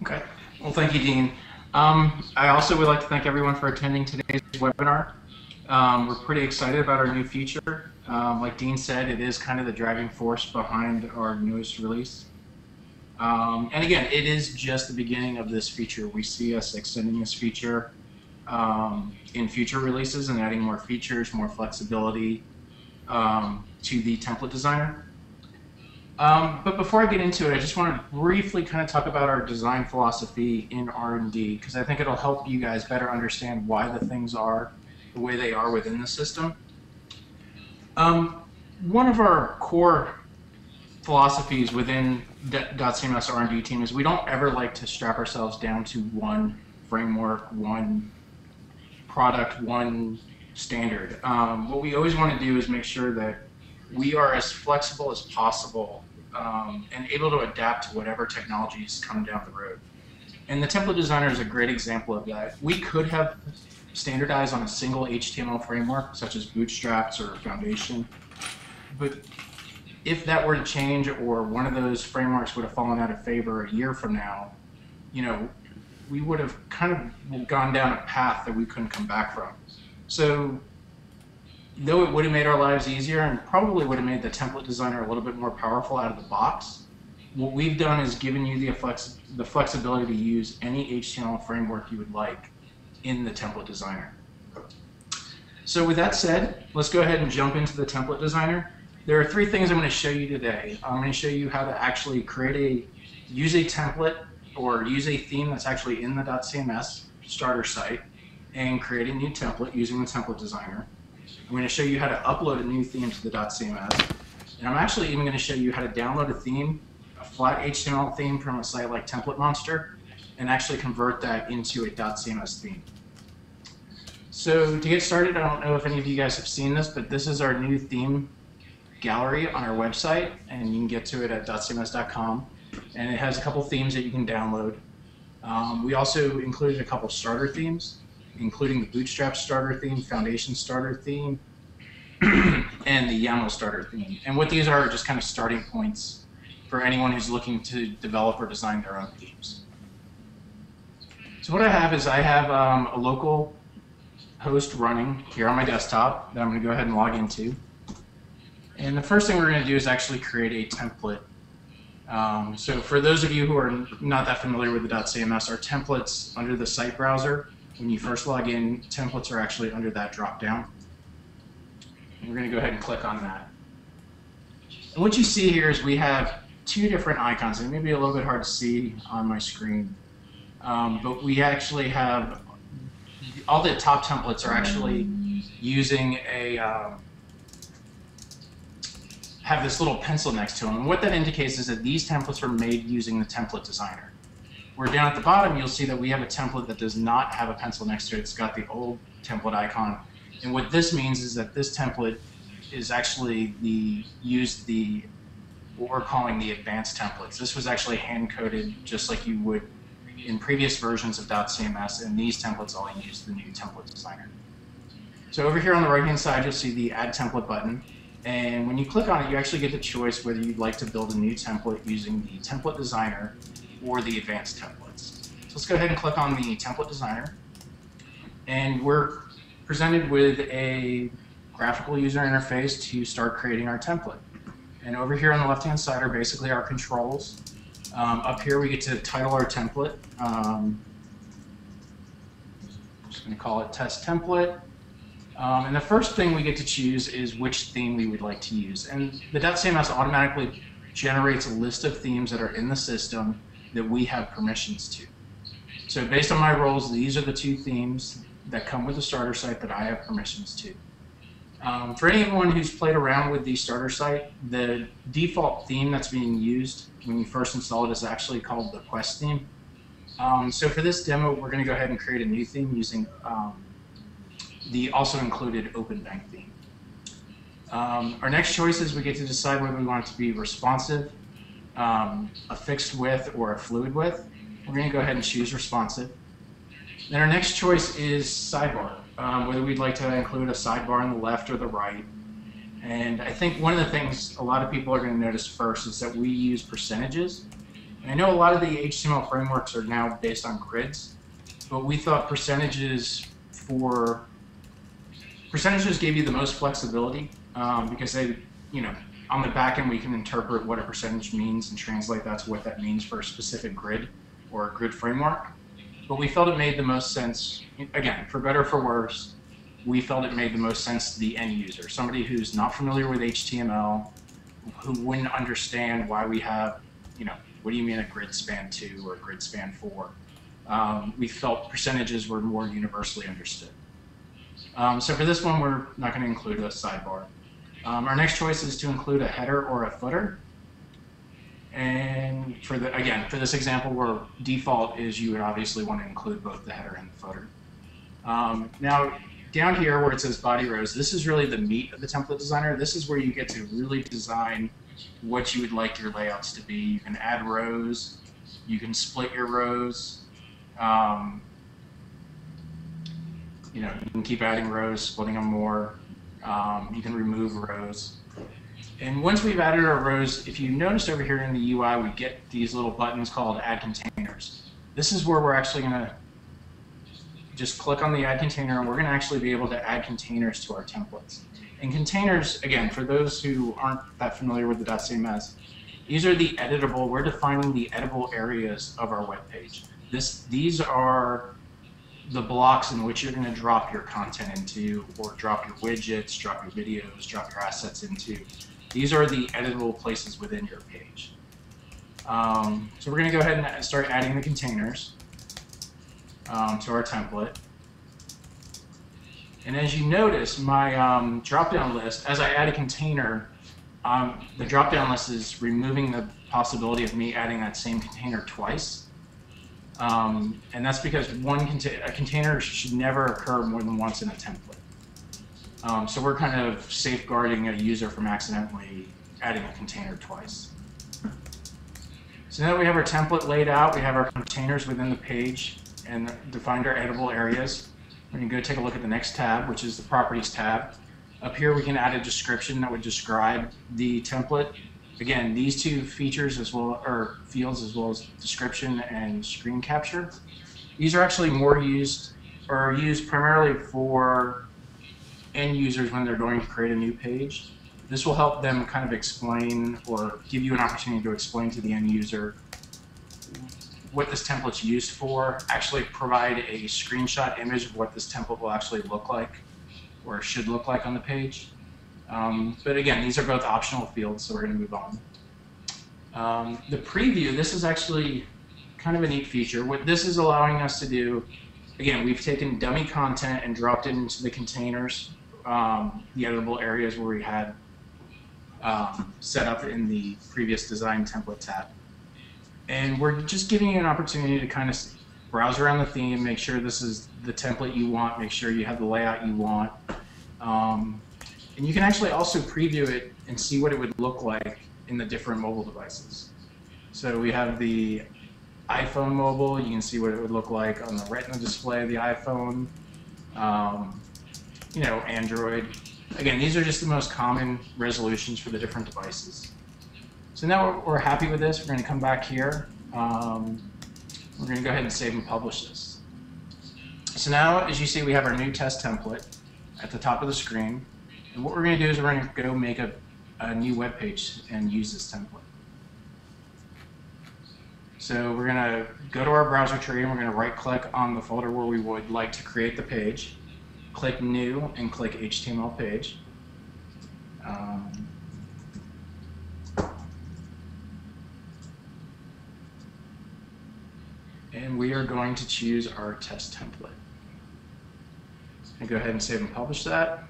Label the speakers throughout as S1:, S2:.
S1: Okay. Well, thank you, Dean. I also would like to thank everyone for attending today's webinar. We're pretty excited about our new feature. Like Dean said, it is kind of the driving force behind our newest release. And again, it is just the beginning of this feature. We see us extending this feature in future releases and adding more features, more flexibility to the template designer. But before I get into it, I just want to briefly kind of talk about our design philosophy in R&D, because I think it'll help you guys better understand why the things are the way they are within the system. One of our core philosophies within .cms R&D team is we don't ever like to strap ourselves down to one framework, one product, one standard. What we always want to do is make sure that we are as flexible as possible and able to adapt to whatever technologies come down the road. And the template designer is a great example of that. We could have standardized on a single HTML framework, such as Bootstrap or Foundation, but if that were to change or one of those frameworks would have fallen out of favor a year from now, you know, we would have kind of gone down a path that we couldn't come back from. So though it would have made our lives easier and probably would have made the template designer a little bit more powerful out of the box, what we've done is given you the flexibility to use any HTML framework you would like in the template designer. So with that said, let's go ahead and jump into the template designer. There are three things I'm going to show you today. I'm going to show you how to actually use a template or use a theme that's actually in the .cms starter site and create a new template using the template designer. I'm going to show you how to upload a new theme to the .cms, and I'm actually even going to show you how to download a theme, a flat HTML theme from a site like Template Monster, and actually convert that into a .cms theme. So to get started, I don't know if any of you guys have seen this, but this is our new theme gallery on our website, and you can get to it at dotcms.com, and it has a couple themes that you can download. We also included a couple starter themes, including the Bootstrap starter theme, Foundation starter theme, and the YAML starter theme. And what these are just kind of starting points for anyone who's looking to develop or design their own themes. So what I have is I have a local host running here on my desktop that I'm going to go ahead and log into. And the first thing we're going to do is actually create a template. So for those of you who are not that familiar with the .cms, our templates under the site browser, when you first log in, templates are actually under that drop-down. We're going to go ahead and click on that. And what you see here is we have two different icons. It may be a little bit hard to see on my screen, but we actually have all the top templates are actually using a have this little pencil next to them. And what that indicates is that these templates were made using the template designer. Where down at the bottom, you'll see that we have a template that does not have a pencil next to it. It's got the old template icon. And what this means is that this template is actually what we're calling the advanced templates. This was actually hand-coded just like you would in previous versions of .cms, and these templates all use the new template designer. So over here on the right-hand side, you'll see the Add Template button. And when you click on it, you actually get the choice whether you'd like to build a new template using the template designer or the advanced templates. So let's go ahead and click on the template designer, and we're presented with a graphical user interface to start creating our template. And over here on the left hand side are basically our controls. Up here we get to title our template. I'm just going to call it test template. And the first thing we get to choose is which theme we would like to use. And the .cms automatically generates a list of themes that are in the system that we have permissions to. So based on my roles, these are the two themes that come with the starter site that I have permissions to. For anyone who's played around with the starter site, the default theme that's being used when you first install it is actually called the Quest theme. So for this demo, we're going to go ahead and create a new theme using the also included OpenBank theme. Our next choice is we get to decide whether we want it to be responsive, a fixed width, or a fluid width. We're going to go ahead and choose responsive. Then our next choice is sidebar, whether we'd like to include a sidebar on the left or the right. And I think one of the things a lot of people are going to notice first is that we use percentages. And I know a lot of the HTML frameworks are now based on grids, but we thought percentages gave you the most flexibility because they, on the back end we can interpret what a percentage means and translate that to what that means for a specific grid or a grid framework. But we felt it made the most sense, again, for better or for worse, we felt it made the most sense to the end user, somebody who's not familiar with HTML, who wouldn't understand why we have, what do you mean a grid span 2 or a grid span 4? We felt percentages were more universally understood. So for this one, we're not going to include a sidebar. Our next choice is to include a header or a footer. And for this example, where default is you would obviously want to include both the header and the footer. Now, down here where it says body rows, this is really the meat of the template designer. This is where you get to really design what you would like your layouts to be. You can add rows, you can split your rows, you can keep adding rows, splitting them more. You can remove rows. And once we've added our rows, if you notice over here in the UI, we get these little buttons called Add Containers. This is where we're actually going to just click on the Add Container, and we're going to actually be able to add containers to our templates. And containers, again, for those who aren't that familiar with the .cms, these are the editable, we're defining the editable areas of our web page. These are the blocks in which you're going to drop your content into, or drop your widgets, drop your videos, drop your assets into. These are the editable places within your page. So we're going to go ahead and start adding the containers to our template. And as you notice, my drop-down list, as I add a container, the drop-down list is removing the possibility of me adding that same container twice. And that's because a container should never occur more than once in a template. So we're kind of safeguarding a user from accidentally adding a container twice. So now that we have our template laid out, we have our containers within the page and defined our editable areas. We're going to go take a look at the next tab, which is the Properties tab. Up here we can add a description that would describe the template. Again, these two features fields as well as description and screen capture. These are actually used primarily for end users when they're going to create a new page. This will help them kind of explain or give you an opportunity to explain to the end user what this template's used for, actually provide a screenshot image of what this template will actually look like or should look like on the page. But again, these are both optional fields, so we're going to move on. The preview, this is actually kind of a neat feature. What this is allowing us to do, again, we've taken dummy content and dropped it into the containers, the editable areas where we had set up in the previous design template tab. And we're just giving you an opportunity to kind of browse around the theme, make sure this is the template you want, make sure you have the layout you want. And you can actually also preview it and see what it would look like in the different mobile devices. So we have the iPhone mobile, you can see what it would look like on the Retina display of the iPhone, Android. Again, these are just the most common resolutions for the different devices. So now we're happy with this, we're going to come back here. We're going to go ahead and save and publish this. So now, as you see, we have our new test template at the top of the screen. And what we're going to do is we're going to go make a new web page and use this template. So we're going to go to our browser tree and we're going to right-click on the folder where we would like to create the page. Click New and click HTML page. And we are going to choose our test template. And go ahead and save and publish that.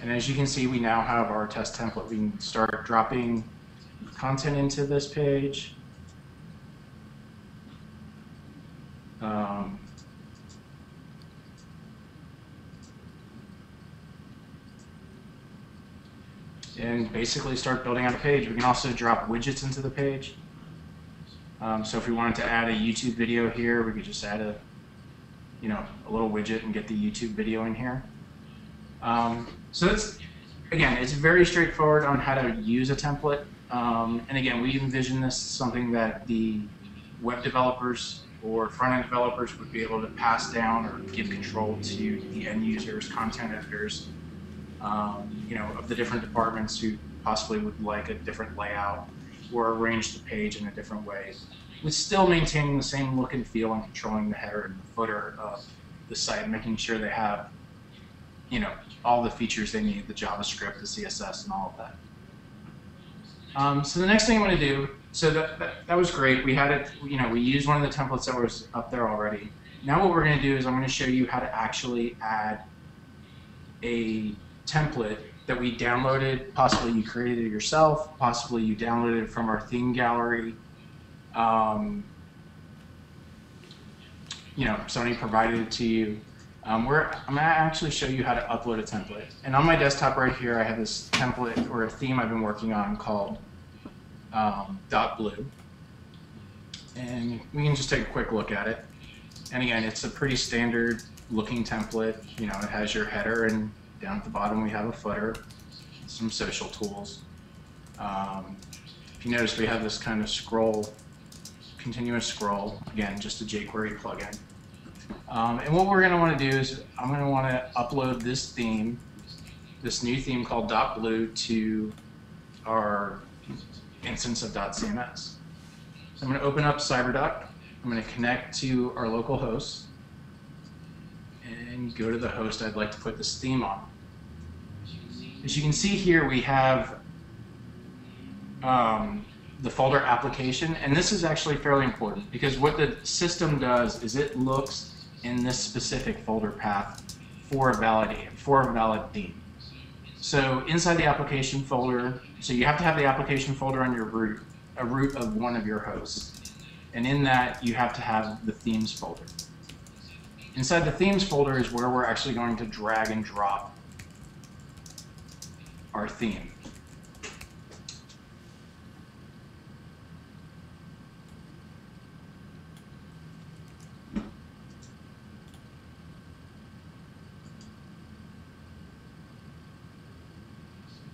S1: And as you can see, we now have our test template. We can start dropping content into this page. And basically start building out a page. We can also drop widgets into the page. So if we wanted to add a YouTube video here, we could just add a little widget and get the YouTube video in here. So that's, again, it's very straightforward on how to use a template. And again, we envision this as something that the web developers or front-end developers would be able to pass down or give control to the end users, content editors, of the different departments who possibly would like a different layout or arrange the page in a different way, with still maintaining the same look and feel and controlling the header and the footer of the site, making sure they have, all the features they need, the JavaScript, the CSS, and all of that. So the next thing I'm going to do, so that was great. We had it, we used one of the templates that was up there already. Now what we're going to do is I'm going to show you how to actually add a template that we downloaded. Possibly you created it yourself, possibly you downloaded it from our theme gallery. Somebody provided it to you. I'm going to actually show you how to upload a template. And on my desktop right here, I have this template or a theme I've been working on called .blue. And we can just take a quick look at it. And again, it's a pretty standard looking template. It has your header, and down at the bottom we have a footer, some social tools. If you notice, we have this kind of scroll, continuous scroll, again, just a jQuery plugin. And what we're going to want to do is I'm going to want to upload this theme, this new theme called .blue, to our instance of .cms. So I'm going to open up CyberDuck. I'm going to connect to our local host and go to the host I'd like to put this theme on. As you can see here, we have the folder application, and this is actually fairly important because what the system does is it looks in this specific folder path for a valid theme. So inside the application folder, so you have to have the application folder on your root, a root of one of your hosts, and in that you have to have the themes folder. Inside the themes folder is where we're actually going to drag and drop our theme.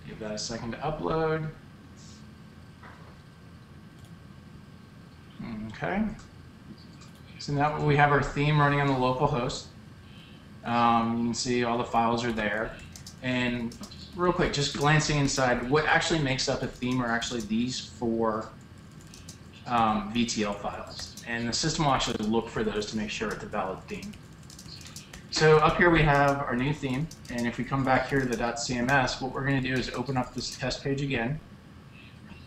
S1: Give that a second to upload. Okay. So now we have our theme running on the local host. You can see all the files are there. And real quick, just glancing inside, what actually makes up a theme are actually these four VTL files. And the system will actually look for those to make sure it's a valid theme. So up here we have our new theme, and if we come back here to the .cms, what we're going to do is open up this test page again.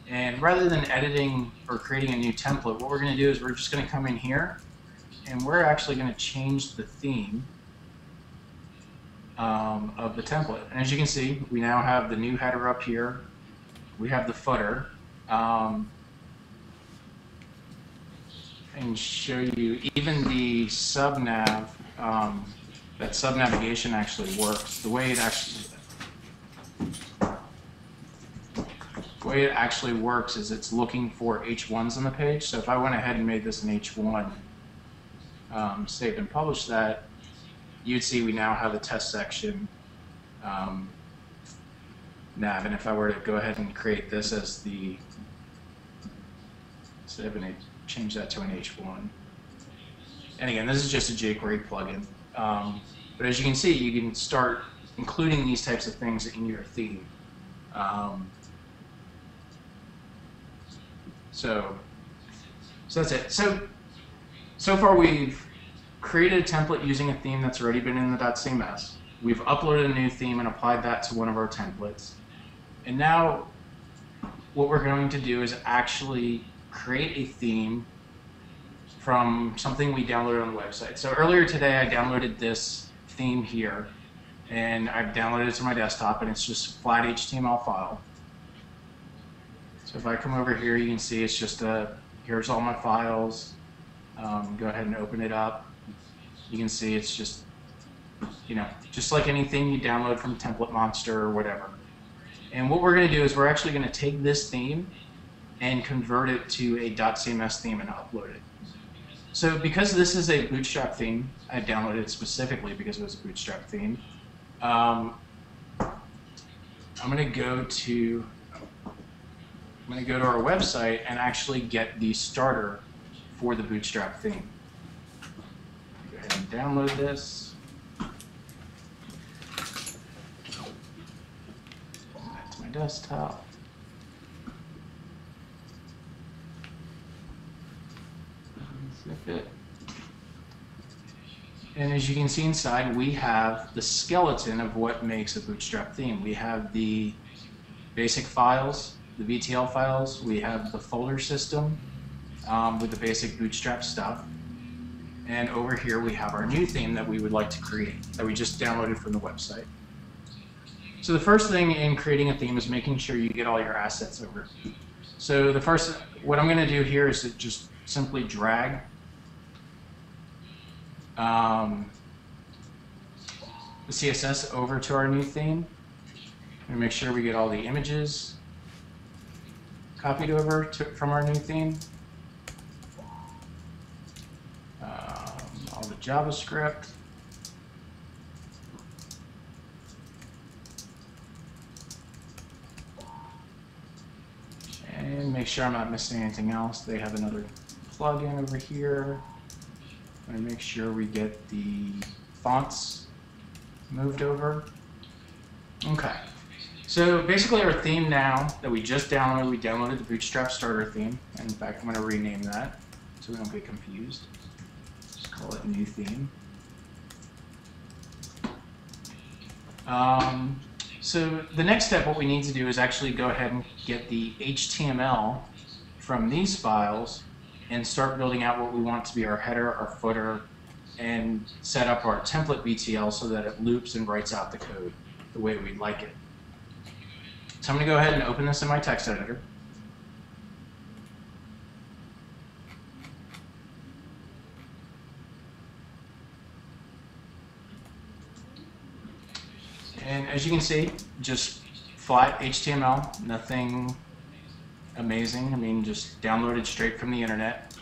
S1: And rather than editing or creating a new template, what we're going to do is we're just going to come in here, and we're actually going to change the theme of the template. And as you can see, we now have the new header up here. We have the footer. And show you even the subnav. That sub-navigation actually works. The way it actually works is it's looking for H1s on the page. So if I went ahead and made this an H1, saved and published that, you'd see we now have the test section nav. And if I were to go ahead and create this as the, so I'm going to change that to an H1. And again, this is just a jQuery plugin. But as you can see, you can start including these types of things in your theme. So that's it. So far we've created a template using a theme that's already been in the .cms. We've uploaded a new theme and applied that to one of our templates. And now what we're going to do is actually create a theme from something we downloaded on the website. So earlier today I downloaded this theme here, and I've downloaded it to my desktop, and it's just a flat HTML file. So if I come over here, you can see it's just here's all my files. Go ahead and open it up. You can see it's just, just like anything you download from Template Monster or whatever. And what we're going to do is we're actually going to take this theme and convert it to a .cms theme and upload it. So because this is a Bootstrap theme, I downloaded it specifically because it was a Bootstrap theme. I'm going to go to I'm going to go to our website and actually get the starter for the Bootstrap theme. Go ahead and download this. Back to my desktop. Zip it. And as you can see inside, we have the skeleton of what makes a Bootstrap theme. We have the basic files, the VTL files. We have the folder system with the basic Bootstrap stuff. And over here we have our new theme that we would like to create, that we just downloaded from the website. So the first thing in creating a theme is making sure you get all your assets over. So what I'm going to do here is to just simply drag the CSS over to our new theme and make sure we get all the images copied over from our new theme, all the JavaScript, and make sure I'm not missing anything else. They have another plugin over here. I'm going to make sure we get the fonts moved over. Okay, so basically our theme now that we just downloaded, we downloaded the Bootstrap starter theme. And in fact, I'm going to rename that so we don't get confused. Just call it new theme. So the next step, what we need to do is actually go ahead and get the HTML from these files and start building out what we want to be our header, our footer, and set up our template BTL so that it loops and writes out the code the way we'd like it. So I'm going to go ahead and open this in my text editor. And as you can see, just flat HTML, nothing amazing. I mean, just downloaded straight from the internet.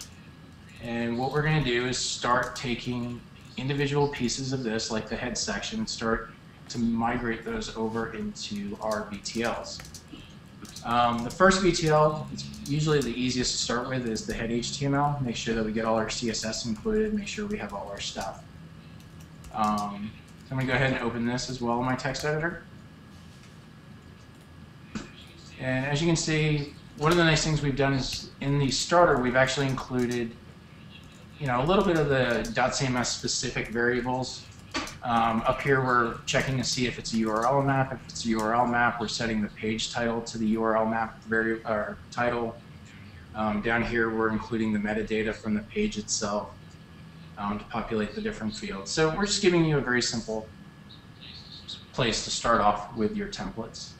S1: And what we're going to do is start taking individual pieces of this, like the head section, start to migrate those over into our BTLs. The first BTL, it's usually the easiest to start with, is the head HTML. Make sure that we get all our CSS included, make sure we have all our stuff. So I'm going to go ahead and open this as well in my text editor. And as you can see, one of the nice things we've done is in the starter, we've actually included, a little bit of the .cms specific variables. Up here, we're checking to see if it's a URL map. If it's a URL map, we're setting the page title to the URL map title. Down here, we're including the metadata from the page itself to populate the different fields. So we're just giving you a very simple place to start off with your templates.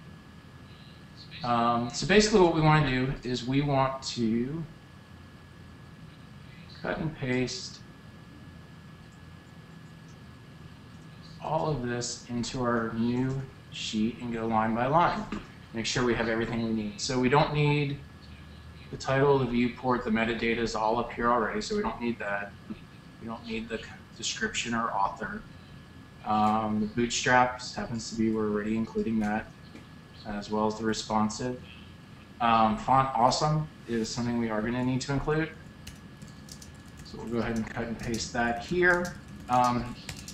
S1: So basically what we want to do is we want to cut and paste all of this into our new sheet and go line by line. Make sure we have everything we need. So we don't need the title, the viewport, the metadata is all up here already, so we don't need that. We don't need the description or author. The bootstraps happens to be, we're already including that, as well as the responsive. Font awesome is something we are going to need to include. So we'll go ahead and cut and paste that here.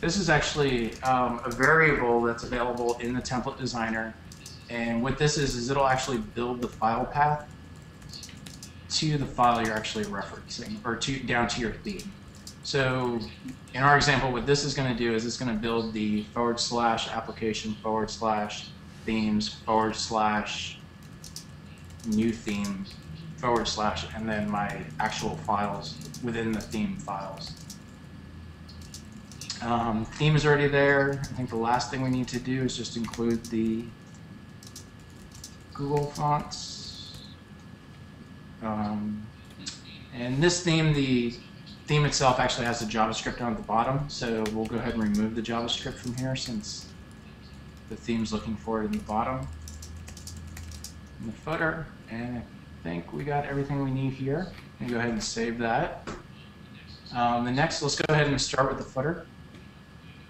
S1: This is actually a variable that's available in the Template Designer. And what this is it'll actually build the file path to the file you're actually referencing, or down to your theme. So in our example, what this is going to do is it's going to build the /application /themes /new theme / and then my actual files within the theme files. Theme is already there. I think the last thing we need to do is just include the Google fonts. And this theme, the theme itself actually has the JavaScript down at the bottom, so we'll go ahead and remove the JavaScript from here since the theme's looking for it in the bottom. In the footer, and I think we got everything we need here. I'm going to go ahead and save that. Let's go ahead and start with the footer.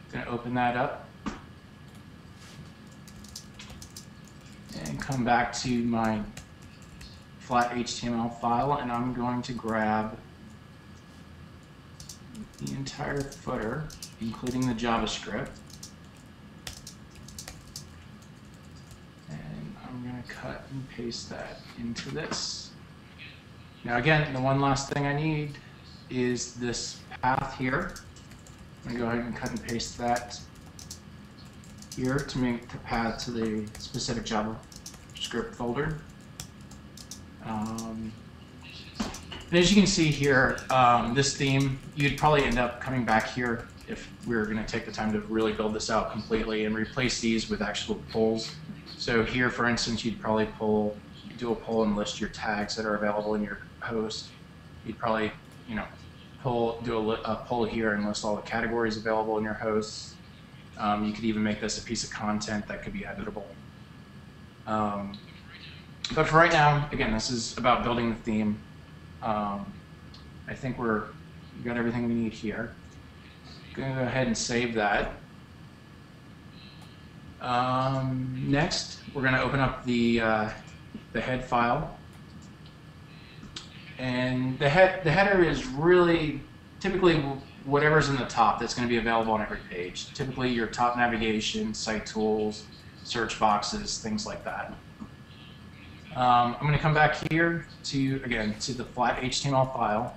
S1: I'm going to open that up and come back to my flat HTML file, and I'm going to grab the entire footer, including the JavaScript, and I'm going to cut and paste that into this. Now again, the one last thing I need is this path here. I'm going to go ahead and cut and paste that here to make the path to the specific JavaScript folder. And as you can see here, this theme, you'd probably end up coming back here if we were going to take the time to really build this out completely and replace these with actual polls. So here, for instance, you'd probably do a poll and list your tags that are available in your host. You'd probably, do a poll here and list all the categories available in your hosts. You could even make this a piece of content that could be editable. But for right now, again, this is about building the theme. I think we got everything we need here. I'm going to go ahead and save that. Next, we're going to open up the head file. And the header is really typically whatever's in the top that's going to be available on every page. Typically your top navigation, site tools, search boxes, things like that. I'm going to come back here to the flat HTML file,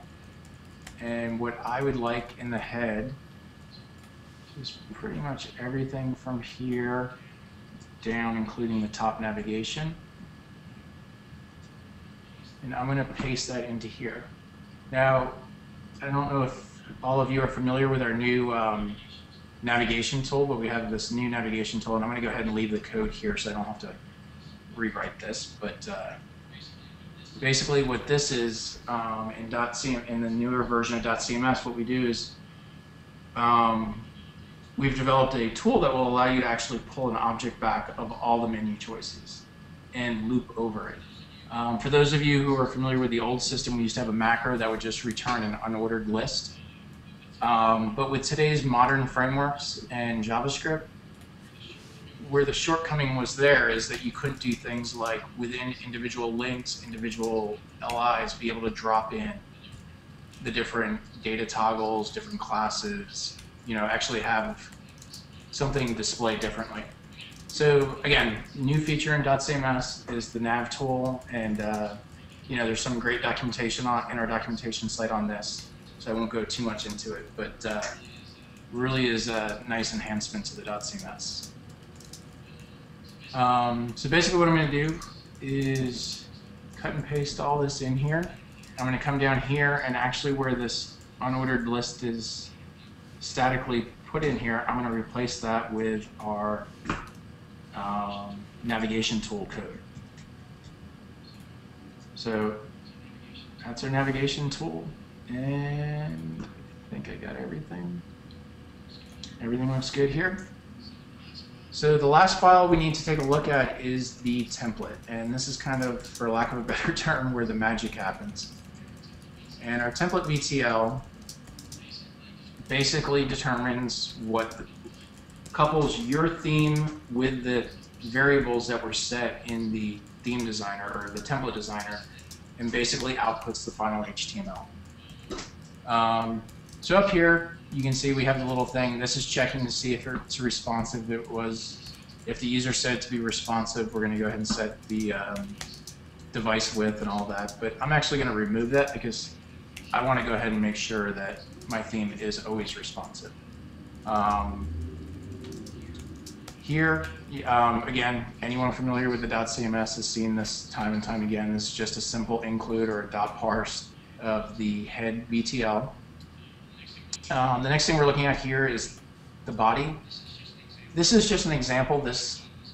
S1: and what I would like in the head is pretty much everything from here down, including the top navigation. And I'm going to paste that into here. Now, I don't know if all of you are familiar with our new navigation tool, but we have this new navigation tool, and I'm going to go ahead and leave the code here so I don't have to rewrite this. But basically what this is in the newer version of .cms, what we do is we've developed a tool that will allow you to actually pull an object back of all the menu choices and loop over it. For those of you who are familiar with the old system, we used to have a macro that would just return an unordered list. But with today's modern frameworks and JavaScript, where the shortcoming was there is that you couldn't do things like within individual links, individual LIs, be able to drop in the different data toggles, different classes, actually have something displayed differently. So again, new feature in .cms is the nav tool, and there's some great documentation in our documentation site on this, so I won't go too much into it, but really is a nice enhancement to the .cms. So basically what I'm going to do is cut and paste all this in here. I'm going to come down here, and actually where this unordered list is statically put in here, I'm going to replace that with our navigation tool code. So that's our navigation tool, and I think I got everything. Everything looks good here. So the last file we need to take a look at is the template, and this is kind of, for lack of a better term, where the magic happens. And our template VTL basically determines what couples your theme with the variables that were set in the theme designer or the template designer, and basically outputs the final HTML. So up here, you can see we have the little thing. This is checking to see if it's responsive. If the user said it to be responsive, we're going to go ahead and set the device width and all that. But I'm actually going to remove that because I want to go ahead and make sure that my theme is always responsive. Here, again, anyone familiar with the .cms has seen this time and time again. This is just a simple include or a .parse of the head VTL. The next thing we're looking at here is the body. This is just an example.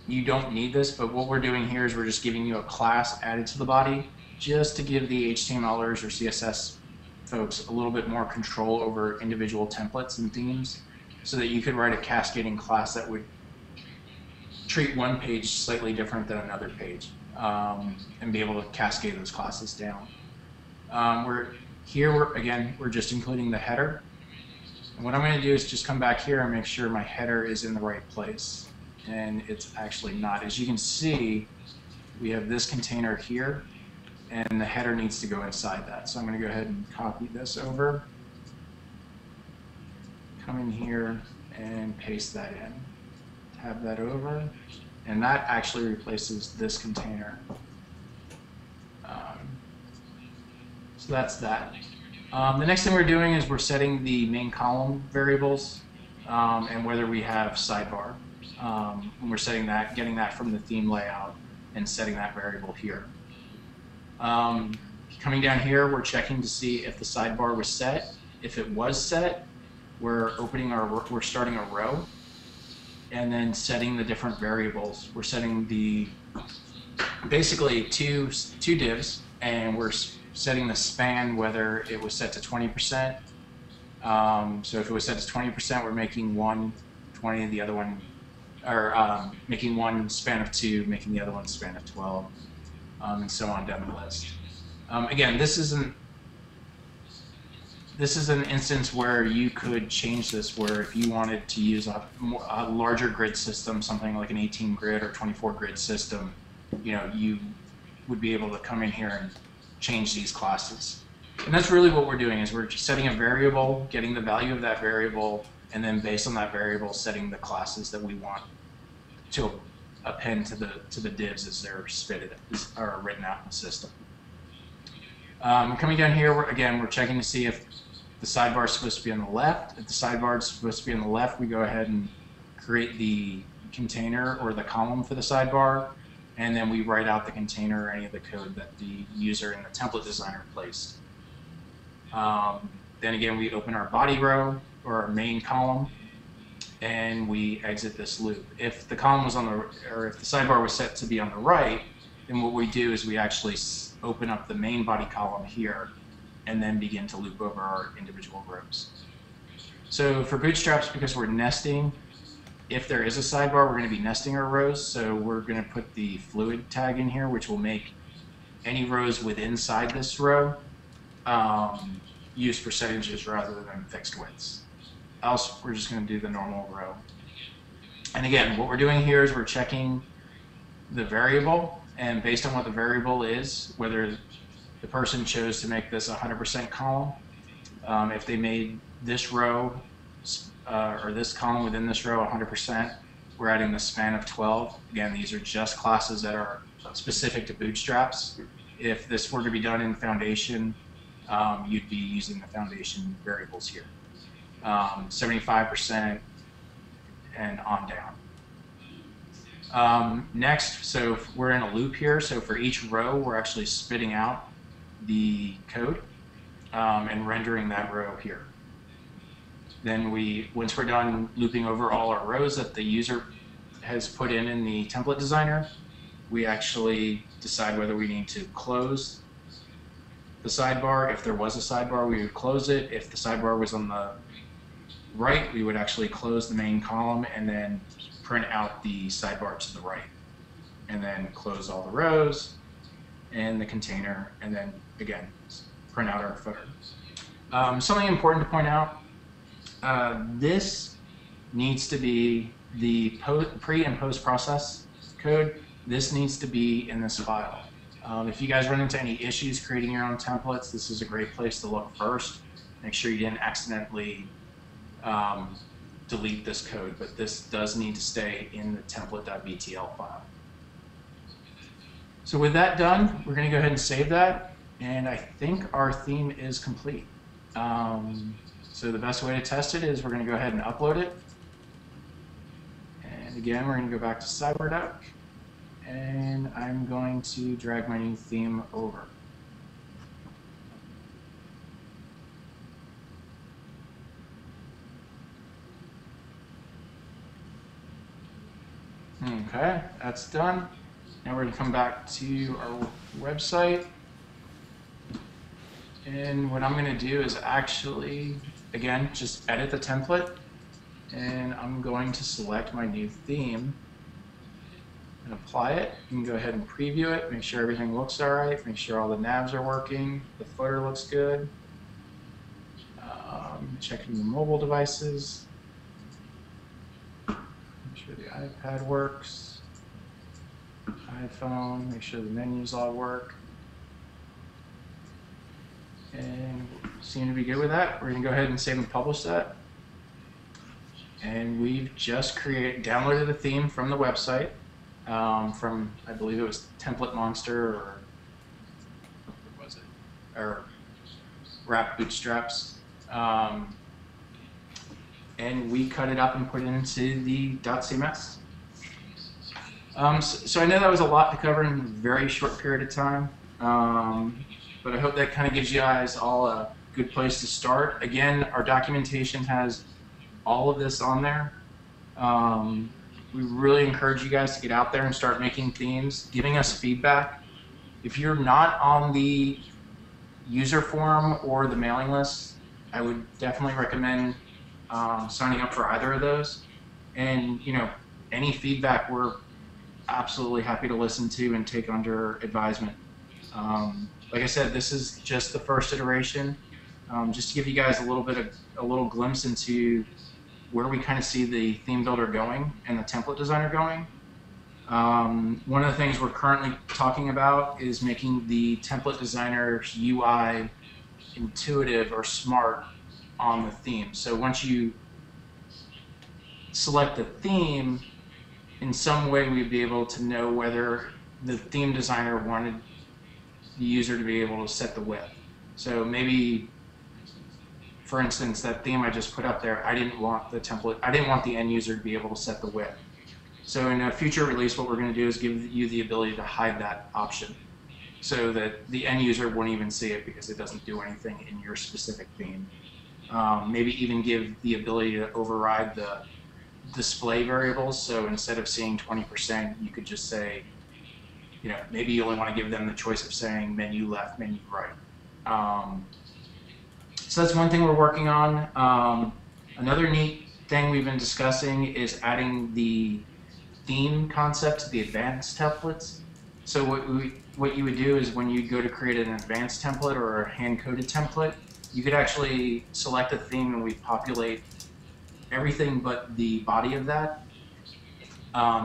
S1: You don't need this, but what we're doing here is we're just giving you a class added to the body just to give the HTMLers or CSS folks a little bit more control over individual templates and themes, so that you could write a cascading class that would treat one page slightly different than another page, and be able to cascade those classes down. We're just including the header. And what I'm going to do is just come back here and make sure my header is in the right place. And it's actually not. As you can see, we have this container here, and the header needs to go inside that. So I'm going to go ahead and copy this over, come in here and paste that in, tab that over, and that actually replaces this container. So that's that. The next thing we're doing is we're setting the main column variables and whether we have sidebar. And we're setting that, getting that from the theme layout and setting that variable here. Coming down here, we're checking to see if the sidebar was set. If it was set, we're starting a row and then setting the different variables. We're setting basically two divs, and we're setting the span, whether it was set to 20%. So if it was set to 20%, we're making one 20, the other one, or making one span of 2, making the other one span of 12, and so on down the list. Again, this is an instance where you could change this, where if you wanted to use a larger grid system, something like an 18 grid or 24 grid system, you would be able to come in here and change these classes. And that's really what we're doing, is we're just setting a variable, getting the value of that variable, and then based on that variable, setting the classes that we want to append to the divs as they're written out in the system. Coming down here, we're checking to see if the sidebar is supposed to be on the left. If the sidebar is supposed to be on the left, we go ahead and create the container or the column for the sidebar, and then we write out the container or any of the code that the user in the template designer placed. Then again, we open our body row or our main column, and we exit this loop. If the column was if the sidebar was set to be on the right, then what we do is we actually open up the main body column here, and then begin to loop over our individual rows. So for Bootstraps, because we're nesting, if there is a sidebar, we're going to be nesting our rows. So we're going to put the fluid tag in here, which will make any rows inside this row use percentages rather than fixed widths. Else, we're just going to do the normal row. And again, what we're doing here is we're checking the variable, and based on what the variable is, whether the person chose to make this 100% column, if they made this row or this column within this row 100%, we're adding the span of 12. Again, these are just classes that are specific to Bootstraps. If this were to be done in Foundation, you'd be using the Foundation variables here. 75% and on down. Next, so we're in a loop here, so for each row we're actually spitting out the code and rendering that row here. Then once we're done looping over all our rows that the user has put in the template designer, we actually decide whether we need to close the sidebar. If there was a sidebar, we would close it. If the sidebar was on the right, we would actually close the main column and then print out the sidebar to the right, and then close all the rows and the container, and then again print out our footer. Something important to point out, this needs to be the pre and post process code. This needs to be in this file. If you guys run into any issues creating your own templates, this is a great place to look first. Make sure you didn't accidentally delete this code, but this does need to stay in the template.btl file. So with that done, we're going to go ahead and save that, and I think our theme is complete. So the best way to test it is we're going to go ahead and upload it. And again, we're going to go back to CyberDuck, and I'm going to drag my new theme over. Okay, that's done. Now we're going to come back to our website. And what I'm going to do is actually, again, just edit the template. And I'm going to select my new theme and apply it. You can go ahead and preview it, make sure everything looks all right, make sure all the navs are working, the footer looks good. Checking the mobile devices. Make sure the iPad works. iPhone, make sure the menus all work. And seem to be good with that. We're going to go ahead and save and publish that. And we've just downloaded a theme from the website, from, I believe it was Template Monster, or what was it? Or Wrap Bootstraps. And we cut it up and put it into the .cms. So I know that was a lot to cover in a very short period of time, but I hope that kind of gives you guys all a good place to start. Again, our documentation has all of this on there. We really encourage you guys to get out there and start making themes, giving us feedback. If you're not on the user forum or the mailing list, I would definitely recommend signing up for either of those. And any feedback we're absolutely happy to listen to and take under advisement. Like I said, this is just the first iteration, just to give you guys a little glimpse into where we kind of see the theme builder going and the template designer going. One of the things we're currently talking about is making the template designer's UI intuitive or smart on the theme. So once you select the theme, in some way we'd be able to know whether the theme designer wanted the user to be able to set the width. So maybe, for instance, that theme I just put up there, I didn't want the end user to be able to set the width. So in a future release, what we're going to do is give you the ability to hide that option so that the end user won't even see it because it doesn't do anything in your specific theme. Maybe even give the ability to override the display variables. So instead of seeing 20%, you could just say, maybe you only want to give them the choice of saying menu left, menu right. So that's one thing we're working on. Another neat thing we've been discussing is adding the theme concept to the advanced templates. So what you would do is when you go to create an advanced template or a hand-coded template, you could actually select a theme and we populate everything but the body of that.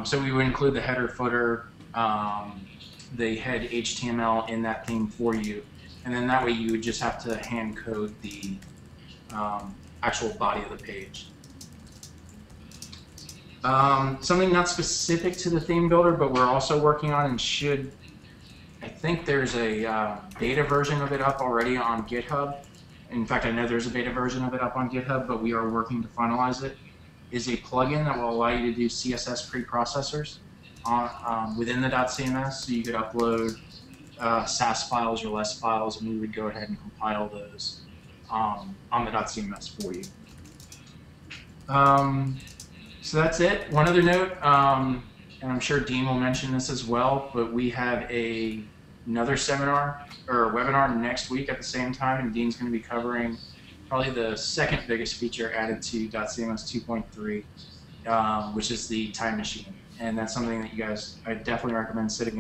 S1: So we would include the header, footer, the head HTML in that theme for you. And then that way you would just have to hand code the actual body of the page. Something not specific to the theme builder, but we're also working on and I think there's a beta version of it up already on GitHub. In fact, I know there's a beta version of it up on GitHub, but we are working to finalize it, is a plugin that will allow you to do CSS preprocessors within the .cms, so you could upload SAS files or less files, and we would go ahead and compile those on the .cms for you. So that's it. One other note, and I'm sure Dean will mention this as well, but we have another seminar or webinar next week at the same time, and Dean's going to be covering probably the second biggest feature added to .cms 2.3, which is the time machine. And that's something that I definitely recommend sitting in